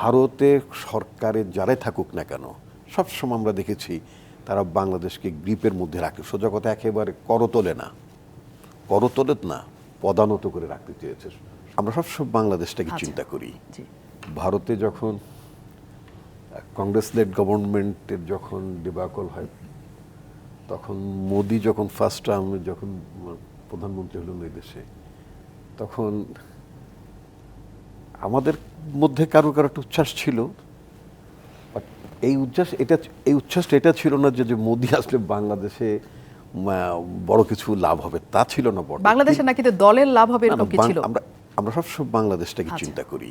ভারতে সরকারে যারাই থাকুক না কেন সবসময় আমরা দেখেছি তারা বাংলাদেশকে গ্রিপের মধ্যে রাখে, সোজা কথা একেবারে করতলে না, করতলে না, পদানত করে রাখতে চেয়েছে। আমরা সবসময় বাংলাদেশটাকে চিন্তা করি। ভারতে যখন কংগ্রেস লেড গভর্নমেন্টের যখন ডিবাকল হয়, তখন মোদি যখন ফার্স্ট টার্মে যখন প্রধানমন্ত্রী হলেন ওই দেশে, তখন আমাদের মধ্যে কারো কারো একটা উচ্ছ্বাস ছিল। এই উচ্ছ্বাসটা এটা ছিল না যে মোদি আসলে বাংলাদেশে বড় কিছু লাভ হবে, তা ছিল না। বাংলাদেশে নাকি দলের লাভ হবে এরকম কি ছিল? আমরা সবসময় বাংলাদেশটাকে চিন্তা করি।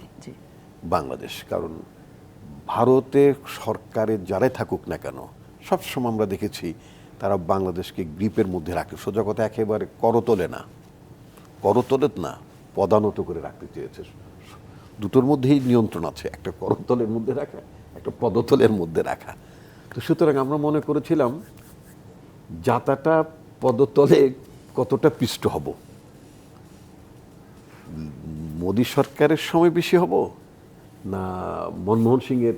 বাংলাদেশ, কারণ ভারতে সরকারে যারাই থাকুক না কেন সবসময় আমরা দেখেছি তারা বাংলাদেশকে গ্রিপের মধ্যে রাখে, সোজা কথা একেবারে করতলে না, করতলে না, পদানত করে রাখতে চেয়েছে। দুটোর মধ্যেই নিয়ন্ত্রণ আছে, একটা করতলের মধ্যে রাখা, একটা পদতলের মধ্যে রাখা। তো সুতরাং আমরা মনে করেছিলাম যাতাটা পদতলে কতটা পিষ্ট হব, মোদী সরকারের সময় বেশি হব না মনমোহন সিংয়ের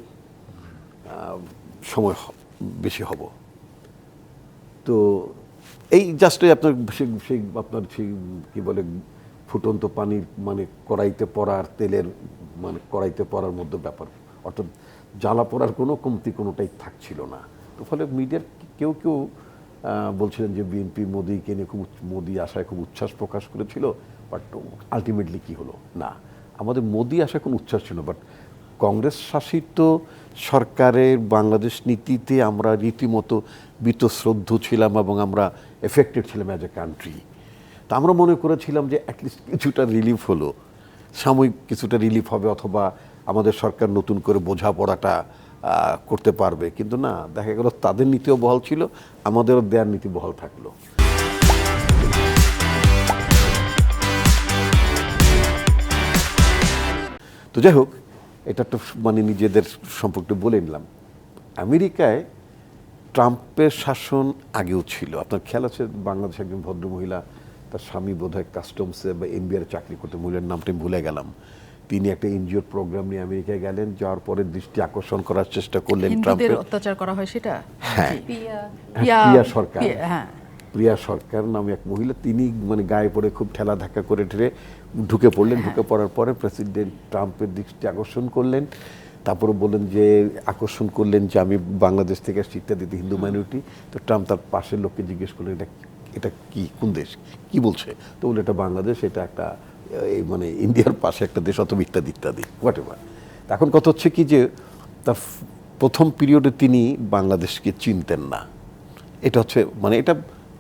সময় বেশি হব। তো এই জাস্টই আপনার সেই আপনার সেই কী বলে ফুটন্ত পানির মানে কড়াইতে পড়ার তেলের মানে কড়াইতে পড়ার মধ্যে ব্যাপার, অর্থাৎ জ্বালা পড়ার কোনো কমতি কোনোটাই থাকছিল না। তো ফলে মিডিয়ার কেউ কেউ বলছিলেন যে বিএনপি মোদিকে নিয়ে মোদি আশায় খুব উচ্ছ্বাস প্রকাশ করেছিল, বাট আলটিমেটলি কি হলো না, আমাদের মোদি আশায় কোনো উচ্ছ্বাস ছিল, বাট কংগ্রেস শাসিত সরকারের বাংলাদেশ নীতিতে আমরা রীতিমতো বীতশ্রদ্ধ ছিলাম এবং আমরা এফেক্টেড ছিলাম অ্যাজ এ কান্ট্রি। তা আমরা মনে করেছিলাম যে অ্যাটলিস্ট কিছুটা রিলিফ হলো, সাময়িক কিছুটা রিলিফ হবে, অথবা আমাদের সরকার নতুন করে বোঝাপড়াটা করতে পারবে। কিন্তু না, দেখা গেল তাদের নীতিও বহাল ছিল, আমাদেরও দেয়ার নীতি বহাল থাকলো। তো যাই হোক, এটা তো মানে নিজেদের সম্পর্কে বলে নিলাম। আমেরিকায় ট্রাম্পের শাসন আগেও ছিল, আপনার খেয়াল আছে বাংলাদেশে একজন ভদ্রমহিলা, তার স্বামী বোধহয় কাস্টমসে বা এনবিআর চাকরি করতে, মহিলার নামটা ভুলে গেলাম, তিনি একটা এনজিওর প্রোগ্রাম নিয়ে আমেরিকায় গেলেন, যাওয়ার পরে দৃষ্টি আকর্ষণ করার চেষ্টা করলেন ট্রাম্পের। অত্যাচার করা হয় সেটা, হ্যাঁ, প্রিয়া সরকার, প্রিয়া সরকার নামে এক মহিলা, তিনি মানে গায়ে পড়ে খুব ঠেলা ধাক্কা করে ঠেলে ঢুকে পড়লেন। ঢুকে পড়ার পরে প্রেসিডেন্ট ট্রাম্পের দৃষ্টি আকর্ষণ করলেন, তারপরে বললেন যে আকর্ষণ করলেন যে আমি বাংলাদেশ থেকে আসছি ইত্যাদি, হিন্দু মাইনরিটি। তো ট্রাম্প তার পাশের লোককে জিজ্ঞেস করলেন এটা কি, কোন দেশ, কি বলছে? তো বলে এটা বাংলাদেশ, এটা একটা মানে ইন্ডিয়ার পাশে একটা দেশ, অথবা ইত্যাদি ইত্যাদি হোয়াট এভার। এখন কথা হচ্ছে কি যে তার প্রথম পিরিয়ডে তিনি বাংলাদেশকে চিনতেন না, এটা হচ্ছে মানে এটা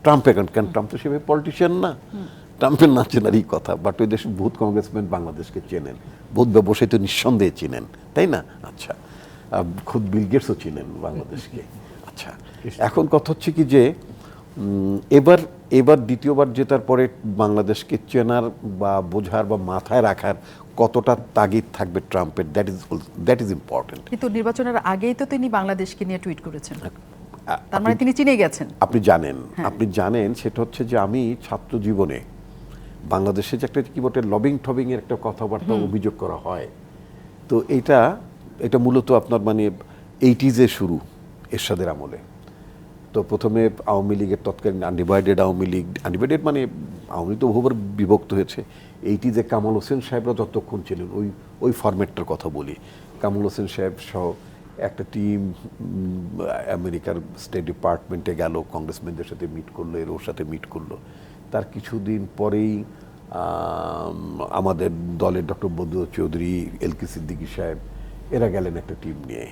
ট্রাম্পের কারণ ট্রাম্প তো সেভাবে পলিটিশিয়ান না, ট্রাম্পের না চেনারই কথা। বাট ওই দেশে বহুত কংগ্রেসম্যান বাংলাদেশকে চেনেন, বহুত ব্যবসায়ী তো নিঃসন্দেহে চিনেন, তাই না? আচ্ছা, খুব বিল গেটসও চিনেন বাংলাদেশকে। আচ্ছা, এখন কথা হচ্ছে কি যে এবার দ্বিতীয়বার জেতার পরে বাংলাদেশকে চেনার বা বোঝার বা মাথায় রাখার কতটা তাগিদ থাকবে ট্রাম্পের, দ্যাট ইজ ইম্পর্টেন্ট। কিন্তু নির্বাচনের আগেই তো তিনি বাংলাদেশকে নিয়ে টুইট করেছেন, তার মানে তিনি চিনে গেছেন। আপনি জানেন সেটা হচ্ছে যে আমি ছাত্র জীবনে বাংলাদেশে যে একটা কি বলে লবিং টবিং এর একটা কথাবার্তা অভিযোগ করা হয়, তো এটা মূলত আপনার মানে 80s শুরু, এরশাদের আমলে। তো প্রথমে আওয়ামী লীগের তৎকালীন আনডিভাইডেড আওয়ামী লীগ, আনডিভাইডেড মানে আওয়ামী লীগ তো বহুবার বিভক্ত হয়েছে। 80s কামাল হোসেন সাহেবরা যতক্ষণ ছিলেন, ওই ফরম্যাটটার কথা বলি, কামাল হোসেন সাহেব সহ একটা টিম আমেরিকার স্টেট ডিপার্টমেন্টে গেল, কংগ্রেসম্যানদের সাথে মিট করলো, ওর সাথে মিট করলো। তার কিছুদিন পরেই আমাদের দলের ডক্টর বদরুল চৌধুরী, এলকে সিদ্দিকী সাহেব, এরা গেলেন একটা টিম নিয়ে।